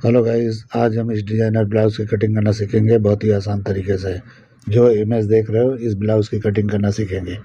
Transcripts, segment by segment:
Hello guys, आज हम इस डिज़ाइनर ब्लाउज़ की कटिंग करना सीखेंगे बहुत ही आसान तरीके से। जो इमेज देख रहे हो इस ब्लाउज़ की कटिंग करना सीखेंगे।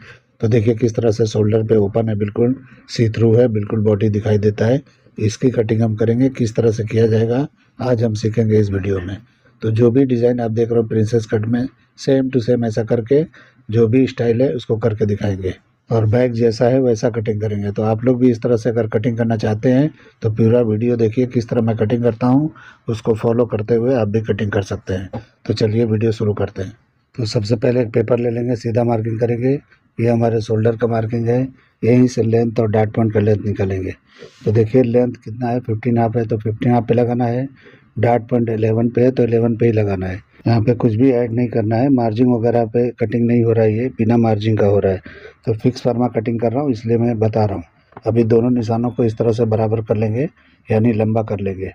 तो देखिए किस तरह से शोल्डर पे ओपन है, बिल्कुल सी थ्रू है, बिल्कुल बॉडी दिखाई देता है। इसकी कटिंग हम करेंगे, किस तरह से किया जाएगा आज हम सीखेंगे इस वीडियो में। तो जो भी डिज़ाइन आप देख रहे हो प्रिंसेस कट में, सेम टू सेम ऐसा करके जो भी स्टाइल है उसको करके दिखाएंगे और बैक जैसा है वैसा कटिंग करेंगे। तो आप लोग भी इस तरह से अगर कटिंग करना चाहते हैं तो पूरा वीडियो देखिए, किस तरह मैं कटिंग करता हूँ उसको फॉलो करते हुए आप भी कटिंग कर सकते हैं। तो चलिए वीडियो शुरू करते हैं। तो सबसे पहले एक पेपर ले लेंगे, सीधा मार्किंग करेंगे। ये हमारे शोल्डर का मार्किंग है, यहीं से लेंथ और डॉट पॉइंट का लेंथ निकालेंगे। तो देखिए लेंथ कितना है, 15 हाफ है तो 15 हाफ पे लगाना है। डॉट पॉइंट 11 पे है तो 11 पे ही लगाना है। यहाँ पे कुछ भी ऐड नहीं करना है, मार्जिन वगैरह पे कटिंग नहीं हो रहा है, ये बिना मार्जिन का हो रहा है। तो फिक्स फार्मा कटिंग कर रहा हूँ इसलिए मैं बता रहा हूँ। अभी दोनों निशानों को इस तरह से बराबर कर लेंगे, यानी लंबा कर लेंगे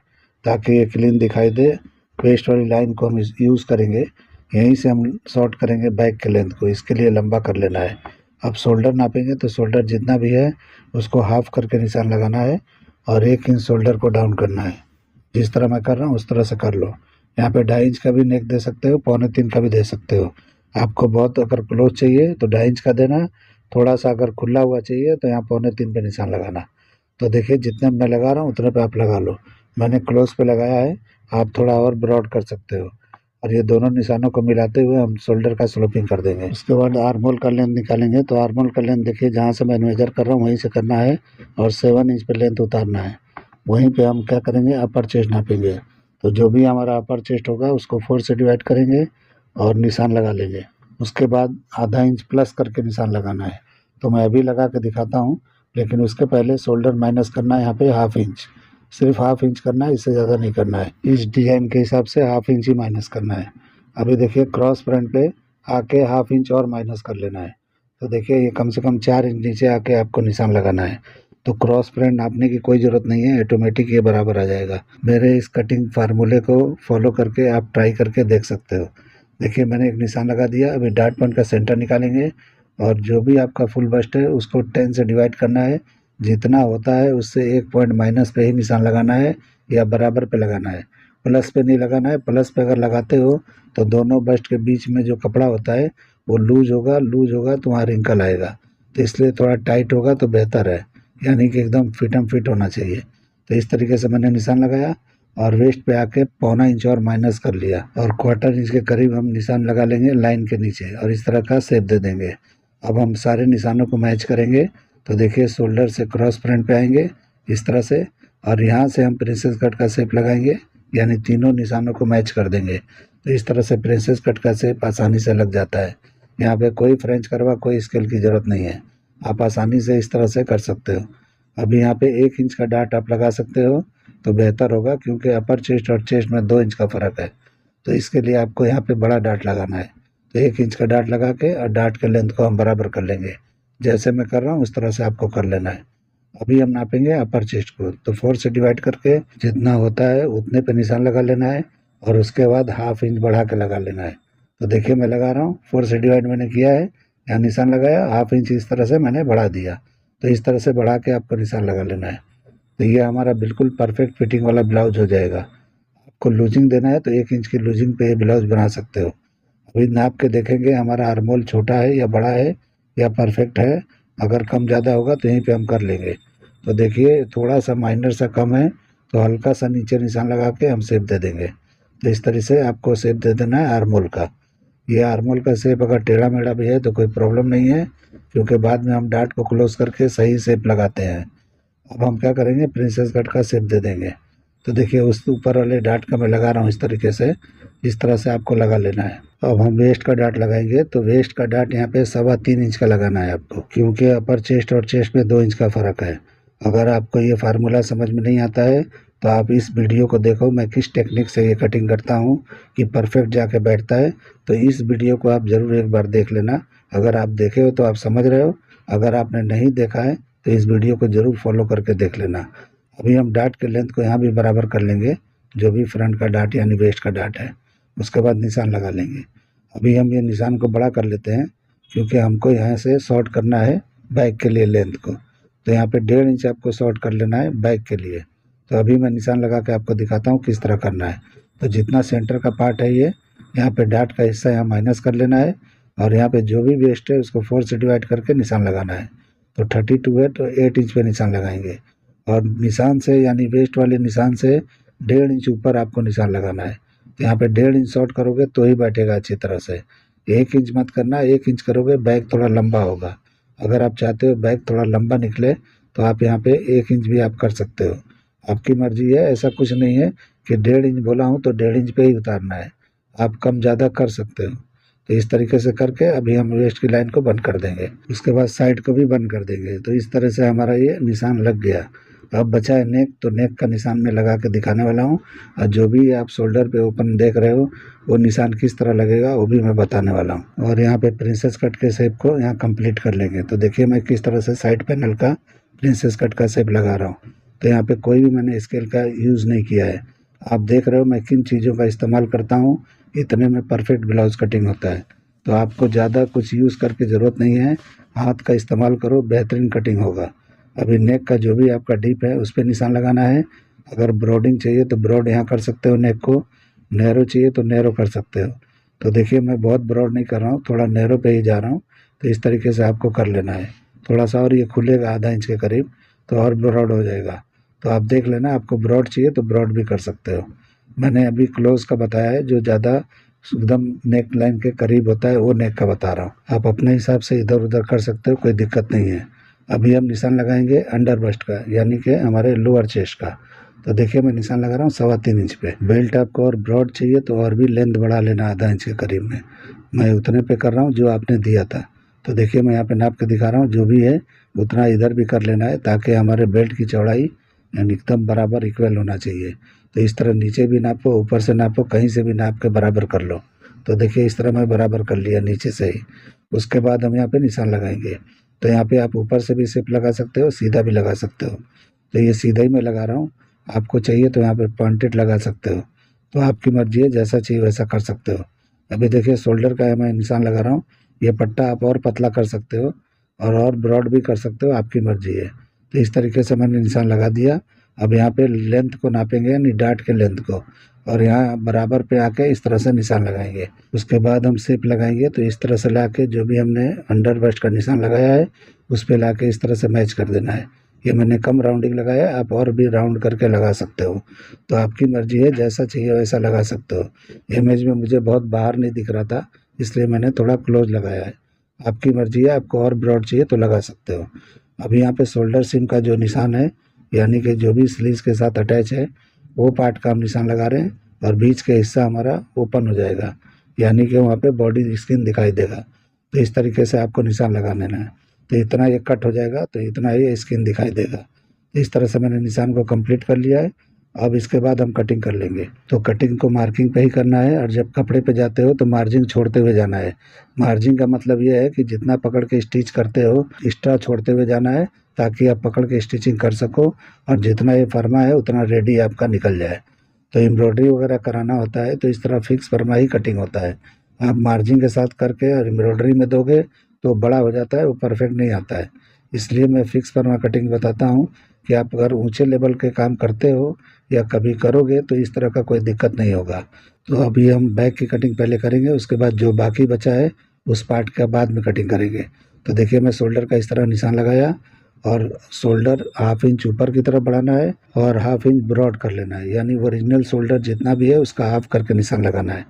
ताकि ये क्लीन दिखाई दे। वेस्ट वाली लाइन को हम यूज़ करेंगे, यहीं से हम शॉर्ट करेंगे बैक के लेंथ को, इसके लिए लंबा कर लेना है। अब शोल्डर नापेंगे तो शोल्डर जितना भी है उसको हाफ करके निशान लगाना है और 1 इंच शोल्डर को डाउन करना है। जिस तरह मैं कर रहा हूँ उस तरह से कर लो। यहाँ पे 2.5 इंच का भी नेक दे सकते हो, 2.25 का भी दे सकते हो। आपको बहुत अगर क्लोज चाहिए तो 2.5 इंच का देना, थोड़ा सा अगर खुला हुआ चाहिए तो यहाँ 2.25 पे निशान लगाना। तो देखिए जितने मैं लगा रहा हूँ उतने पे आप लगा लो। मैंने क्लोज पे लगाया है, आप थोड़ा और ब्रॉड कर सकते हो। और ये दोनों निशानों को मिलाते हुए हम शोल्डर का स्लोपिंग कर देंगे। उसके बाद आर्म होल का लेंथ निकालेंगे। तो आर्म होल का लेंथ देखिए, जहाँ से मैं मेजर कर रहा हूँ वहीं से करना है और 7 इंच पे लेंथ उतारना है। वहीं पे हम क्या करेंगे, अपर चेस्ट नापेंगे। तो जो भी हमारा अपर चेस्ट होगा उसको 4 से डिवाइड करेंगे और निशान लगा लेंगे। उसके बाद आधा इंच प्लस करके निशान लगाना है। तो मैं अभी लगा के दिखाता हूँ, लेकिन उसके पहले शोल्डर माइनस करना है। यहाँ पे ½ इंच, सिर्फ ½ इंच करना है, इससे ज़्यादा नहीं करना है। इस डिजाइन के हिसाब से ½ इंच ही माइनस करना है। अभी देखिए क्रॉस फ्रंट पे आके ½ इंच और माइनस कर लेना है। तो देखिए ये कम से कम 4 इंच नीचे आके आपको निशान लगाना है। तो क्रॉस फ्रंट नापने की कोई ज़रूरत नहीं है, ऑटोमेटिक ये बराबर आ जाएगा। मेरे इस कटिंग फार्मूले को फॉलो करके आप ट्राई करके देख सकते हो। देखिए मैंने एक निशान लगा दिया। अभी डॉट पॉइंट का सेंटर निकालेंगे और जो भी आपका फुल बस्ट है उसको 10 से डिवाइड करना है। जितना होता है उससे 1 पॉइंट माइनस पे ही निशान लगाना है या बराबर पे लगाना है, प्लस पे नहीं लगाना है। प्लस पे अगर लगाते हो तो दोनों बस्ट के बीच में जो कपड़ा होता है वो लूज होगा तो वहाँ रिंकल आएगा। तो इसलिए थोड़ा टाइट होगा तो बेहतर है, यानी कि एकदम फिटम फिट होना चाहिए। तो इस तरीके से मैंने निशान लगाया और वेस्ट पे आके 1/4 इंच और माइनस कर लिया और 1/4 इंच के करीब हम निशान लगा लेंगे लाइन के नीचे और इस तरह का शेप दे देंगे। अब हम सारे निशानों को मैच करेंगे। तो देखिए शोल्डर से क्रॉस फ्रंट पे आएंगे इस तरह से और यहाँ से हम प्रिंसेस कट का शेप लगाएंगे, यानी तीनों निशानों को मैच कर देंगे। तो इस तरह से प्रिंसेस कट का शेप आसानी से लग जाता है। यहाँ पे कोई फ्रेंच करवा, कोई स्केल की ज़रूरत नहीं है, आप आसानी से इस तरह से कर सकते हो। अभी यहाँ पे 1 इंच का डाट आप लगा सकते हो तो बेहतर होगा, क्योंकि अपर चेस्ट और चेस्ट में 2 इंच का फ़र्क है। तो इसके लिए आपको यहाँ पे बड़ा डाट लगाना है। तो 1 इंच का डाट लगा के और डाट के लेंथ को हम बराबर कर लेंगे। जैसे मैं कर रहा हूँ उस तरह से आपको कर लेना है। अभी हम नापेंगे अपर चेस्ट को। तो 4 से डिवाइड करके जितना होता है उतने पे निशान लगा लेना है और उसके बाद ½ इंच बढ़ा के लगा लेना है। तो देखिए मैं लगा रहा हूँ, 4 से डिवाइड मैंने किया है, यहाँ निशान लगाया, ½ इंच इस तरह से मैंने बढ़ा दिया। तो इस तरह से बढ़ा के आपको निशान लगा लेना है। तो ये हमारा बिल्कुल परफेक्ट फिटिंग वाला ब्लाउज हो जाएगा। आपको लूजिंग देना है तो 1 इंच की लूजिंग पे ये ब्लाउज बना सकते हो। अभी नाप के देखेंगे हमारा आर्म होल छोटा है या बड़ा है या परफेक्ट है। अगर कम ज़्यादा होगा तो यहीं पे हम कर लेंगे। तो देखिए थोड़ा सा माइनर सा कम है तो हल्का सा नीचे निशान लगा के हम शेप दे देंगे। तो इस तरह से आपको शेप दे देना है आर्म होल का। ये आर्म होल का शेप अगर टेढ़ा मेढ़ा भी है तो कोई प्रॉब्लम नहीं है, क्योंकि बाद में हम डाट को क्लोज करके सही शेप लगाते हैं। अब हम क्या करेंगे, प्रिंसेस कट का शेप दे देंगे। तो देखिए उस ऊपर वाले डाट का मैं लगा रहा हूँ इस तरीके से, इस तरह से आपको लगा लेना है। अब हम वेस्ट का डाट लगाएंगे। तो वेस्ट का डाट यहाँ पे 3.25 इंच का लगाना है आपको, क्योंकि अपर चेस्ट और चेस्ट में 2 इंच का फ़र्क है। अगर आपको ये फार्मूला समझ में नहीं आता है तो आप इस वीडियो को देखो, मैं किस टेक्निक से ये कटिंग करता हूँ कि परफेक्ट जाके बैठता है। तो इस वीडियो को आप ज़रूर एक बार देख लेना। अगर आप देखे हो तो आप समझ रहे हो, अगर आपने नहीं देखा है तो इस वीडियो को ज़रूर फॉलो करके देख लेना। अभी हम डाट के लेंथ को यहाँ भी बराबर कर लेंगे, जो भी फ्रंट का डाट यानी वेस्ट का डाट है। उसके बाद निशान लगा लेंगे। अभी हम ये निशान को बड़ा कर लेते हैं, क्योंकि हमको यहाँ से शॉर्ट करना है बैक के लिए लेंथ को। तो यहाँ पे 1.5 इंच आपको शॉर्ट कर लेना है बैक के लिए। तो अभी मैं निशान लगा के आपको दिखाता हूँ किस तरह करना है। तो जितना सेंटर का पार्ट है ये, यहाँ पे डार्ट का हिस्सा यहाँ माइनस कर लेना है और यहाँ पे जो भी वेस्ट है उसको 4 से डिवाइड करके निशान लगाना है। तो 32 है तो 8 इंच पे निशान लगाएंगे और निशान से यानी वेस्ट वाले निशान से 1.5 इंच ऊपर आपको निशान लगाना है। तो यहाँ पे 1.5 इंच शॉर्ट करोगे तो ही बैठेगा अच्छी तरह से। 1 इंच मत करना, 1 इंच करोगे बैग थोड़ा लंबा होगा। अगर आप चाहते हो बैग थोड़ा लंबा निकले तो आप यहाँ पे 1 इंच भी आप कर सकते हो, आपकी मर्जी है। ऐसा कुछ नहीं है कि 1.5 इंच बोला हूँ तो 1.5 इंच पे ही उतारना है, आप कम ज़्यादा कर सकते हो। तो इस तरीके से करके अभी हम वेस्ट की लाइन को बंद कर देंगे, उसके बाद साइड को भी बंद कर देंगे। तो इस तरह से हमारा ये निशान लग गया। अब बचा है नेक, तो नेक का निशान मैं लगा के दिखाने वाला हूँ और जो भी आप शोल्डर पे ओपन देख रहे हो वो निशान किस तरह लगेगा वो भी मैं बताने वाला हूँ। और यहाँ पे प्रिंसेस कट के शेप को यहाँ कंप्लीट कर लेंगे। तो देखिए मैं किस तरह से साइड पैनल का प्रिंसेस कट का शेप लगा रहा हूँ। तो यहाँ पे कोई भी मैंने स्केल का यूज़ नहीं किया है। आप देख रहे हो मैं किन चीज़ों का इस्तेमाल करता हूँ, इतने में परफेक्ट ब्लाउज कटिंग होता है। तो आपको ज़्यादा कुछ यूज़ करके ज़रूरत नहीं है, हाथ का इस्तेमाल करो, बेहतरीन कटिंग होगा। अभी नेक का जो भी आपका डीप है उस पर निशान लगाना है। अगर ब्रॉडिंग चाहिए तो ब्रॉड यहाँ कर सकते हो नेक को, नैरो चाहिए तो नैरो कर सकते हो। तो देखिए मैं बहुत ब्रॉड नहीं कर रहा हूँ, थोड़ा नैरो पे ही जा रहा हूँ। तो इस तरीके से आपको कर लेना है। थोड़ा सा और ये खुलेगा आधा इंच के करीब तो और ब्रॉड हो जाएगा। तो आप देख लेना, आपको ब्रॉड चाहिए तो ब्रॉड भी कर सकते हो। मैंने अभी क्लोज का बताया है, जो ज़्यादा एकदम नेक लाइन के करीब होता है वो नेक का बता रहा हूँ। आप अपने हिसाब से इधर उधर कर सकते हो, कोई दिक्कत नहीं है। अभी हम निशान लगाएंगे अंडर बस्ट का, यानी कि हमारे लोअर चेस्ट का। तो देखिए मैं निशान लगा रहा हूँ 3.25 इंच पे। बेल्ट आपको और ब्रॉड चाहिए तो और भी लेंथ बढ़ा लेना आधा इंच के करीब में। मैं उतने पे कर रहा हूँ जो आपने दिया था। तो देखिए मैं यहाँ पे नाप के दिखा रहा हूँ, जो भी है उतना इधर भी कर लेना है ताकि हमारे बेल्ट की चौड़ाई यानी एकदम बराबर इक्वल होना चाहिए। तो इस तरह नीचे भी नापो, ऊपर से नापो, कहीं से भी नाप के बराबर कर लो। तो देखिए इस तरह मैं बराबर कर लिया नीचे से ही। उसके बाद हम यहाँ पे निशान लगाएंगे। तो यहाँ पे आप ऊपर से भी सिप लगा सकते हो, सीधा भी लगा सकते हो। तो ये सीधा ही मैं लगा रहा हूँ, आपको चाहिए तो यहाँ पे पॉइंटेड लगा सकते हो। तो आपकी मर्जी है, जैसा चाहिए वैसा कर सकते हो। अभी देखिए शोल्डर का मैं निशान लगा रहा हूँ। ये पट्टा आप और पतला कर सकते हो और ब्रॉड भी कर सकते हो, आपकी मर्जी है। तो इस तरीके से मैंने निशान लगा दिया। अब यहाँ पे लेंथ को नापेंगे यानी डार्ट के लेंथ को, और यहाँ बराबर पे आके इस तरह से निशान लगाएंगे। उसके बाद हम शेप लगाएंगे। तो इस तरह से ला के जो भी हमने अंडर वेस्ट का निशान लगाया है उस पर ला के इस तरह से मैच कर देना है। ये मैंने कम राउंडिंग लगाया, आप और भी राउंड करके लगा सकते हो। तो आपकी मर्जी है, जैसा चाहिए वैसा लगा सकते हो। इमेज में मुझे बहुत बाहर नहीं दिख रहा था इसलिए मैंने थोड़ा क्लोज लगाया है। आपकी मर्जी है, आपको और ब्रॉड चाहिए तो लगा सकते हो। अभी यहाँ पे शोल्डर सीम का जो निशान है यानी कि जो भी स्लीव्स के साथ अटैच है वो पार्ट का हम निशान लगा रहे हैं और बीच का हिस्सा हमारा ओपन हो जाएगा यानी कि वहाँ पे बॉडी स्किन दिखाई देगा। तो इस तरीके से आपको निशान लगा लेना है। तो इतना ये कट हो जाएगा तो इतना ये स्किन दिखाई देगा। तो इस तरह से मैंने निशान को कंप्लीट कर लिया है। अब इसके बाद हम कटिंग कर लेंगे। तो कटिंग को मार्किंग पे ही करना है और जब कपड़े पे जाते हो तो मार्जिन छोड़ते हुए जाना है। मार्जिन का मतलब ये है कि जितना पकड़ के स्टिच करते हो एक्स्ट्रा छोड़ते हुए जाना है ताकि आप पकड़ के स्टिचिंग कर सको और जितना ये फरमा है उतना रेडी आपका निकल जाए। तो एम्ब्रॉयडरी वगैरह कराना होता है तो इस तरह फिक्स फरमा ही कटिंग होता है। आप मार्जिन के साथ करके और एम्ब्रॉयडरी में दोगे तो बड़ा हो जाता है, वो परफेक्ट नहीं आता है। इसलिए मैं फिक्स फरमा कटिंग बताता हूँ कि आप अगर ऊंचे लेवल के काम करते हो या कभी करोगे तो इस तरह का कोई दिक्कत नहीं होगा। तो अभी हम बैक की कटिंग पहले करेंगे, उसके बाद जो बाकी बचा है उस पार्ट का बाद में कटिंग करेंगे। तो देखिए मैं शोल्डर का इस तरह निशान लगाया और शोल्डर हाफ इंच ऊपर की तरफ बढ़ाना है और हाफ इंच ब्रॉड कर लेना है, यानी ओरिजिनल शोल्डर जितना भी है उसका हाफ करके निशान लगाना है।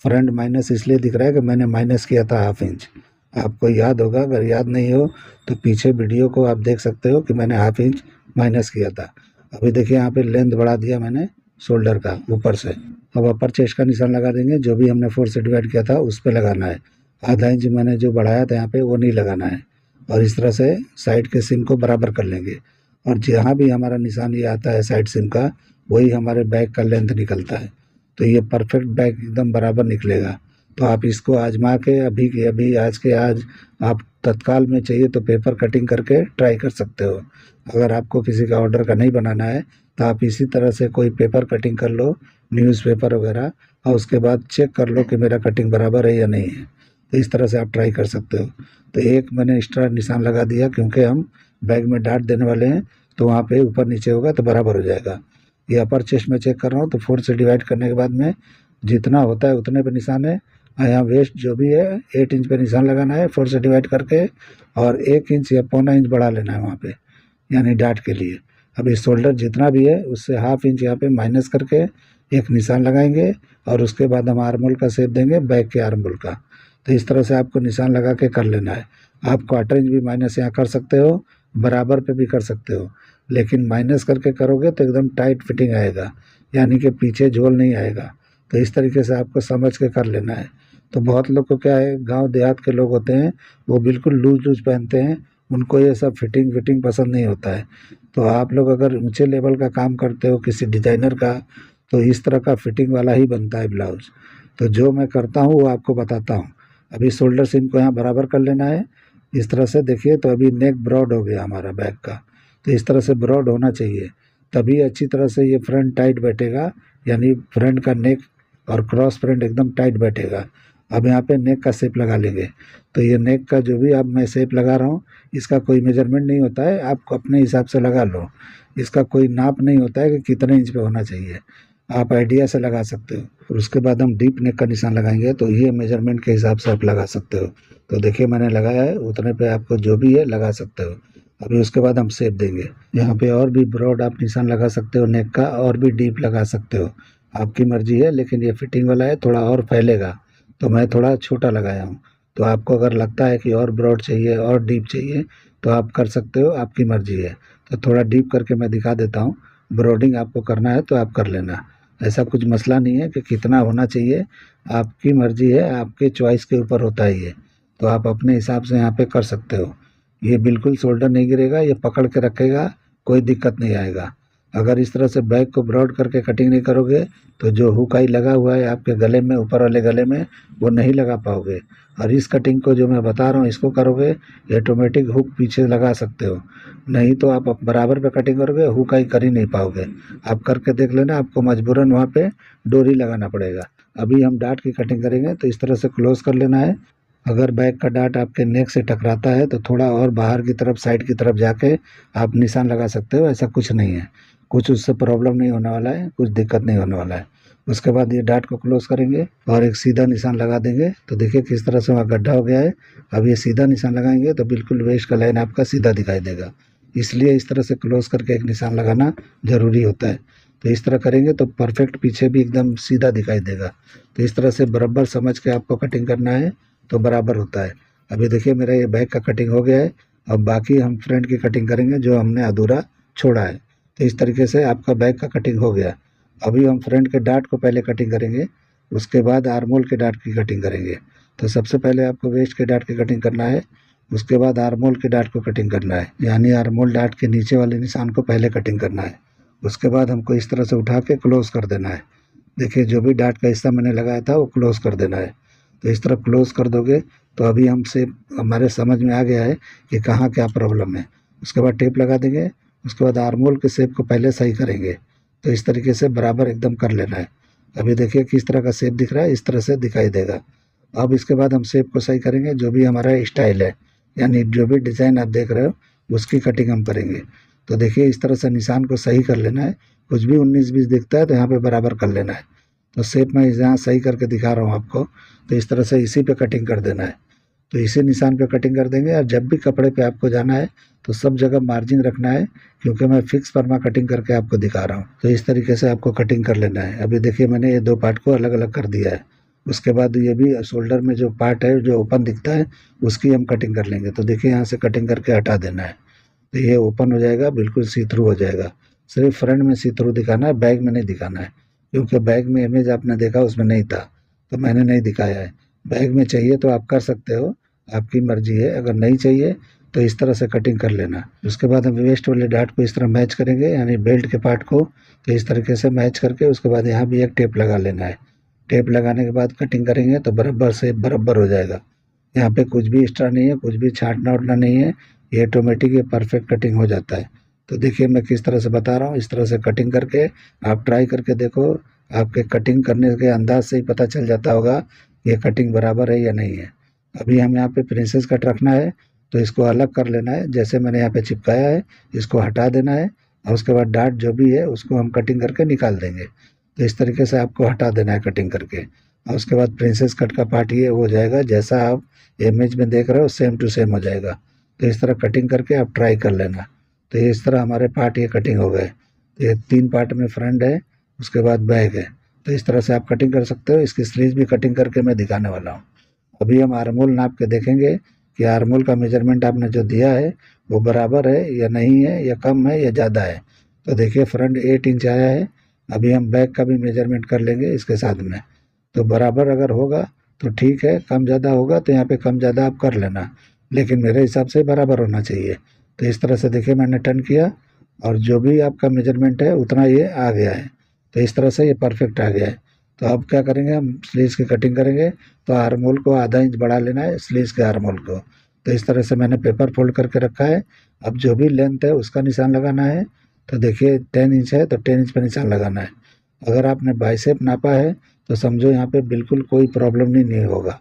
फ्रंट माइनस इसलिए दिख रहा है कि मैंने माइनस किया था हाफ इंच, आपको याद होगा। अगर याद नहीं हो तो पीछे वीडियो को आप देख सकते हो कि मैंने हाफ इंच माइनस किया था। अभी देखिए यहाँ पे लेंथ बढ़ा दिया मैंने शोल्डर का ऊपर से। अब अपर चेस्ट का निशान लगा देंगे, जो भी हमने 4 से डिवाइड किया था उस पर लगाना है। आधा इंच मैंने जो बढ़ाया था यहाँ पे वो नहीं लगाना है। और इस तरह से साइड के सिम को बराबर कर लेंगे और जहाँ भी हमारा निशान ये आता है साइड सिम का वही हमारे बैक का लेंथ निकलता है। तो ये परफेक्ट बैक एकदम बराबर निकलेगा। तो आप इसको आजमा के अभी के अभी आज के आज आप तत्काल में चाहिए तो पेपर कटिंग करके ट्राई कर सकते हो। अगर आपको किसी का ऑर्डर का नहीं बनाना है तो आप इसी तरह से कोई पेपर कटिंग कर लो, न्यूज़पेपर वगैरह, और उसके बाद चेक कर लो कि मेरा कटिंग बराबर है या नहीं है। तो इस तरह से आप ट्राई कर सकते हो। तो एक मैंने एक्स्ट्रा निशान लगा दिया क्योंकि हम बैग में डाट देने वाले हैं तो वहाँ पे ऊपर नीचे होगा तो बराबर हो जाएगा। ये अपर चेस्ट में चेक कर रहा हूँ तो 4 से डिवाइड करने के बाद में जितना होता है उतने पे निशान है, और यहाँ वेस्ट जो भी है 8 इंच पे निशान लगाना है 4 से डिवाइड करके, और 1 इंच या पौना इंच बढ़ा लेना है वहाँ पे, यानी डाट के लिए। अब इस शोल्डर जितना भी है उससे ½ इंच यहाँ पे माइनस करके एक निशान लगाएंगे, और उसके बाद हम आर्मोल का शेप देंगे बैक के आर्मोल का। तो इस तरह से आपको निशान लगा के कर लेना है। आप 1/4 इंच भी माइनस यहाँ कर सकते हो, बराबर पे भी कर सकते हो, लेकिन माइनस करके करोगे तो एकदम टाइट फिटिंग आएगा, यानी कि पीछे झोल नहीं आएगा। तो इस तरीके से आपको समझ के कर लेना है। तो बहुत लोग को क्या है, गांव देहात के लोग होते हैं वो बिल्कुल लूज लूज पहनते हैं, उनको ये सब फिटिंग पसंद नहीं होता है। तो आप लोग अगर ऊंचे लेवल का काम करते हो किसी डिजाइनर का, तो इस तरह का फिटिंग वाला ही बनता है ब्लाउज। तो जो मैं करता हूँ वो आपको बताता हूँ। अभी शोल्डर सीम को यहाँ बराबर कर लेना है इस तरह से। देखिए तो अभी नेक ब्रॉड हो गया हमारा बैक का, तो इस तरह से ब्रॉड होना चाहिए, तभी अच्छी तरह से ये फ्रंट टाइट बैठेगा, यानी फ्रंट का नेक और क्रॉस फ्रंट एकदम टाइट बैठेगा। अब यहाँ पे नेक का शेप लगा लेंगे। तो ये नेक का जो भी अब मैं शेप लगा रहा हूँ, इसका कोई मेजरमेंट नहीं होता है, आप अपने हिसाब से लगा लो। इसका कोई नाप नहीं होता है कि कितने इंच पे होना चाहिए, आप आइडिया से लगा सकते हो। और उसके बाद हम डीप नेक का निशान लगाएंगे, तो ये मेजरमेंट के हिसाब से आप लगा सकते हो। तो देखिए मैंने लगाया है, उतने पे आपको जो भी है लगा सकते हो। अभी उसके बाद हम शेप देंगे। यहाँ पे और भी ब्रॉड आप निशान लगा सकते हो नेक का, और भी डीप लगा सकते हो, आपकी मर्जी है। लेकिन ये फिटिंग वाला है, थोड़ा और फैलेगा, तो मैं थोड़ा छोटा लगाया हूँ। तो आपको अगर लगता है कि और ब्रॉड चाहिए और डीप चाहिए तो आप कर सकते हो, आपकी मर्जी है। तो थोड़ा डीप करके मैं दिखा देता हूँ। ब्रॉडिंग आपको करना है तो आप कर लेना, ऐसा कुछ मसला नहीं है कि कितना होना चाहिए, आपकी मर्जी है, आपके चॉइस के ऊपर होता है ये। तो आप अपने हिसाब से यहाँ पे कर सकते हो। ये बिल्कुल शोल्डर नहीं गिरेगा, ये पकड़ के रखेगा, कोई दिक्कत नहीं आएगा। अगर इस तरह से बैक को ब्रॉड करके कटिंग नहीं करोगे तो जो हुक आई लगा हुआ है आपके गले में, ऊपर वाले गले में, वो नहीं लगा पाओगे। और इस कटिंग को जो मैं बता रहा हूँ इसको करोगे, ऑटोमेटिक हुक पीछे लगा सकते हो, नहीं तो आप बराबर पे कटिंग करोगे हुक आई कर ही नहीं पाओगे। आप करके देख लेना, आपको मजबूरन वहाँ पे डोरी लगाना पड़ेगा। अभी हम डाट की कटिंग करेंगे, तो इस तरह से क्लोज कर लेना है। अगर बैक का डाट आपके नेक से टकराता है तो थोड़ा और बाहर की तरफ, साइड की तरफ जाके आप निशान लगा सकते हो, ऐसा कुछ नहीं है, कुछ उससे प्रॉब्लम नहीं होने वाला है, कुछ दिक्कत नहीं होने वाला है। उसके बाद ये डाट को क्लोज करेंगे और एक सीधा निशान लगा देंगे। तो देखिए किस तरह से वहाँ गड्ढा हो गया है। अब ये सीधा निशान लगाएंगे तो बिल्कुल वेस्ट का लाइन आपका सीधा दिखाई देगा, इसलिए इस तरह से क्लोज करके एक निशान लगाना ज़रूरी होता है। तो इस तरह करेंगे तो परफेक्ट पीछे भी एकदम सीधा दिखाई देगा। तो इस तरह से बराबर समझ के आपको कटिंग करना है तो बराबर होता है। अभी देखिए मेरा ये बैक का कटिंग हो गया है। अब बाकी हम फ्रंट की कटिंग करेंगे जो हमने अधूरा छोड़ा है। तो इस तरीके से आपका बैक का कटिंग हो गया। अभी हम फ्रंट के डाट को पहले कटिंग करेंगे, उसके बाद आर्मोल के डाट की कटिंग करेंगे। तो सबसे पहले आपको वेस्ट के डाट की कटिंग करना है, उसके बाद आर्मोल के डाट को कटिंग करना है, यानी आर्मोल डाट के नीचे वाले निशान को पहले कटिंग करना है। उसके बाद हमको इस तरह से उठा के क्लोज कर देना है। देखिए जो भी डाट का हिस्सा मैंने लगाया था वो क्लोज कर देना है। तो इस तरह क्लोज कर दोगे तो अभी हमसे हमारे समझ में आ गया है कि कहाँ क्या प्रॉब्लम है। उसके बाद टेप लगा देंगे, उसके बाद आर्मोल के शेप को पहले सही करेंगे। तो इस तरीके से बराबर एकदम कर लेना है। अभी देखिए किस तरह का शेप दिख रहा है, इस तरह से दिखाई देगा। अब इसके बाद हम शेप को सही करेंगे, जो भी हमारा स्टाइल है, यानी जो भी डिज़ाइन आप देख रहे हो उसकी कटिंग हम करेंगे। तो देखिए इस तरह से निशान को सही कर लेना है, कुछ भी 19-20 दिखता है तो यहाँ पे बराबर कर लेना है। तो शेप मैं यहाँ सही करके दिखा रहा हूँ आपको, तो इस तरह से इसी पे कटिंग कर देना है। तो इसी निशान पे कटिंग कर देंगे। और जब भी कपड़े पे आपको जाना है तो सब जगह मार्जिन रखना है, क्योंकि मैं फिक्स परमा कटिंग करके आपको दिखा रहा हूँ। तो इस तरीके से आपको कटिंग कर लेना है। अभी देखिए मैंने ये 2 पार्ट को अलग अलग कर दिया है। उसके बाद ये भी शोल्डर में जो पार्ट है जो ओपन दिखता है उसकी हम कटिंग कर लेंगे। तो देखिए यहाँ से कटिंग करके हटा देना है, तो ये ओपन हो जाएगा, बिल्कुल सी थ्रू हो जाएगा। सिर्फ फ्रंट में सी थ्रू दिखाना है, बैक में नहीं दिखाना है, क्योंकि बैक में इमेज आपने देखा उसमें नहीं था तो मैंने नहीं दिखाया है। बैक में चाहिए तो आप कर सकते हो, आपकी मर्जी है। अगर नहीं चाहिए तो इस तरह से कटिंग कर लेना। उसके बाद हम वेस्ट वाले डाट को इस तरह मैच करेंगे, यानी बेल्ट के पार्ट को। तो इस तरीके से मैच करके उसके बाद यहाँ भी एक टेप लगा लेना है। टेप लगाने के बाद कटिंग करेंगे तो बराबर से बराबर हो जाएगा। यहाँ पे कुछ भी एक्स्ट्रा नहीं है, कुछ भी छांटना उटना नहीं है, ये ऑटोमेटिक ये परफेक्ट कटिंग हो जाता है। तो देखिए मैं किस तरह से बता रहा हूँ, इस तरह से कटिंग करके आप ट्राई करके देखो। आपके कटिंग करने के अंदाज से ही पता चल जाता होगा ये कटिंग बराबर है या नहीं है। अभी हम यहाँ पे प्रिंसेस कट रखना है, तो इसको अलग कर लेना है। जैसे मैंने यहाँ पे चिपकाया है इसको हटा देना है, और उसके बाद डार्ट जो भी है उसको हम कटिंग करके निकाल देंगे। तो इस तरीके से आपको हटा देना है कटिंग करके। और उसके बाद प्रिंसेस कट का पार्ट ये हो जाएगा, जैसा आप इमेज में देख रहे हो सेम टू सेम हो जाएगा। तो इस तरह कटिंग करके आप ट्राई कर लेना। तो ये इस तरह हमारे पार्ट ये कटिंग हो गए। तो ये 3 पार्ट में फ्रंट है, उसके बाद बैक है। तो इस तरह से आप कटिंग कर सकते हो। इसकी स्लीव्स भी कटिंग करके मैं दिखाने वाला हूँ। अभी हम आर्मोल नाप के देखेंगे कि आर्मोल का मेजरमेंट आपने जो दिया है वो बराबर है या नहीं है, या कम है या ज़्यादा है। तो देखिए फ्रंट 8 इंच आया है। अभी हम बैक का भी मेजरमेंट कर लेंगे इसके साथ में। तो बराबर अगर होगा तो ठीक है, कम ज़्यादा होगा तो यहाँ पे कम ज़्यादा आप कर लेना, लेकिन मेरे हिसाब से बराबर होना चाहिए। तो इस तरह से देखिए मैंने टर्न किया और जो भी आपका मेजरमेंट है उतना ये आ गया है। तो इस तरह से ये परफेक्ट आ गया है। तो अब क्या करेंगे, हम स्लीव्स की कटिंग करेंगे। तो आर्मोल को आधा इंच बढ़ा लेना है स्लीव्स के आर्मोल को। तो इस तरह से मैंने पेपर फोल्ड करके रखा है। अब जो भी लेंथ है उसका निशान लगाना है। तो देखिए 10 इंच है तो 10 इंच पर निशान लगाना है। अगर आपने बाइसेप नापा है तो समझो यहाँ पे बिल्कुल कोई प्रॉब्लम नहीं होगा।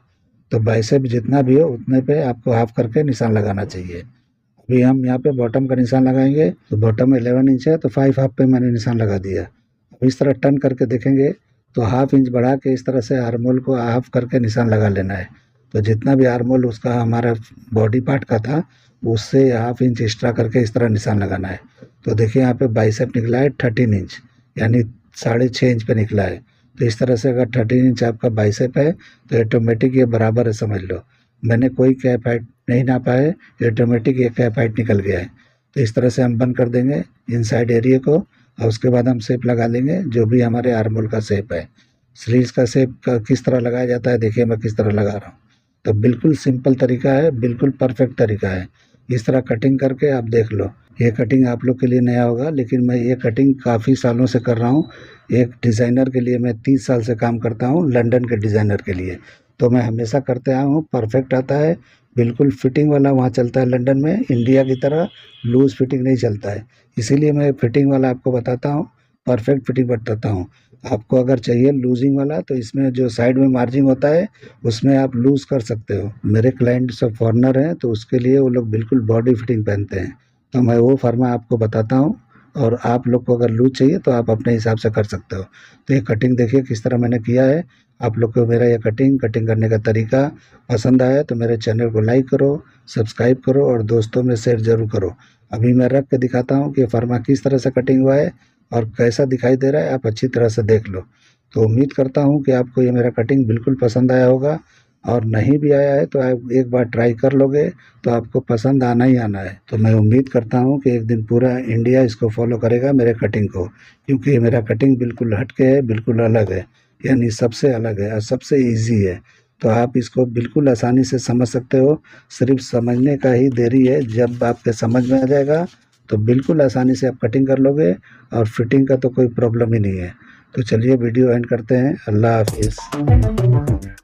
तो बाइसेप जितना भी हो उतने पे आपको हाफ करके निशान लगाना चाहिए। अभी हम यहाँ पे बॉटम का निशान लगाएंगे। तो बॉटम 11 इंच है तो 5 हाफ पे मैंने निशान लगा दिया। अब इस तरह टर्न करके देखेंगे तो हाफ इंच बढ़ा के इस तरह से आर्मोल को हाफ करके निशान लगा लेना है। तो जितना भी आर्मोल उसका हमारा बॉडी पार्ट का था उससे हाफ इंच एक्स्ट्रा करके इस तरह निशान लगाना है। तो देखिए यहाँ पे बाइसेप निकला है 13 इंच, यानी 6.5 इंच पे निकला है। तो इस तरह से अगर 13 इंच आपका बाइसेप है तो ऑटोमेटिक ये बराबर है, समझ लो। मैंने कोई कैप हाइट नहीं नापा है, ऑटोमेटिक ये कैप हाइट निकल गया है। तो इस तरह से हम बंद कर देंगे इनसाइड एरिया को। और उसके बाद हम शेप लगा लेंगे जो भी हमारे आर्मोल का शेप है। स्लीव्स का शेप का किस तरह लगाया जाता है देखिए मैं किस तरह लगा रहा हूँ। तो बिल्कुल सिंपल तरीका है, बिल्कुल परफेक्ट तरीका है। इस तरह कटिंग करके आप देख लो। ये कटिंग आप लोग के लिए नया होगा, लेकिन मैं ये कटिंग काफ़ी सालों से कर रहा हूँ। एक डिज़ाइनर के लिए मैं 30 साल से काम करता हूँ, लंदन के डिज़ाइनर के लिए। तो मैं हमेशा करते आया हूँ, परफेक्ट आता है। बिल्कुल फिटिंग वाला वहाँ चलता है लंदन में, इंडिया की तरह लूज़ फिटिंग नहीं चलता है। इसीलिए मैं फिटिंग वाला आपको बताता हूँ, परफेक्ट फिटिंग बताता हूँ। आपको अगर चाहिए लूजिंग वाला तो इसमें जो साइड में मार्जिन होता है उसमें आप लूज़ कर सकते हो। मेरे क्लाइंट सब फॉरेनर हैं तो उसके लिए वो लोग बिल्कुल बॉडी फिटिंग पहनते हैं। तो मैं वो फॉर्मा आपको बताता हूँ, और आप लोग को अगर लूज चाहिए तो आप अपने हिसाब से कर सकते हो। तो ये कटिंग देखिए किस तरह मैंने किया है। आप लोग को मेरा ये कटिंग करने का तरीका पसंद आया तो मेरे चैनल को लाइक करो, सब्सक्राइब करो और दोस्तों में शेयर ज़रूर करो। अभी मैं रख के दिखाता हूँ कि फॉर्मा किस तरह से कटिंग हुआ है और कैसा दिखाई दे रहा है, आप अच्छी तरह से देख लो। तो उम्मीद करता हूँ कि आपको ये मेरा कटिंग बिल्कुल पसंद आया होगा, और नहीं भी आया है तो आप एक बार ट्राई कर लोगे तो आपको पसंद आना ही आना है। तो मैं उम्मीद करता हूँ कि एक दिन पूरा इंडिया इसको फॉलो करेगा मेरे कटिंग को, क्योंकि ये मेरा कटिंग बिल्कुल हटके है, बिल्कुल अलग है, यानी सबसे अलग है और सबसे ईजी है। तो आप इसको बिल्कुल आसानी से समझ सकते हो, सिर्फ समझने का ही देरी है। जब आपके समझ में आ जाएगा तो बिल्कुल आसानी से आप कटिंग कर लोगे, और फिटिंग का तो कोई प्रॉब्लम ही नहीं है। तो चलिए वीडियो एंड करते हैं। अल्लाह हाफिज़।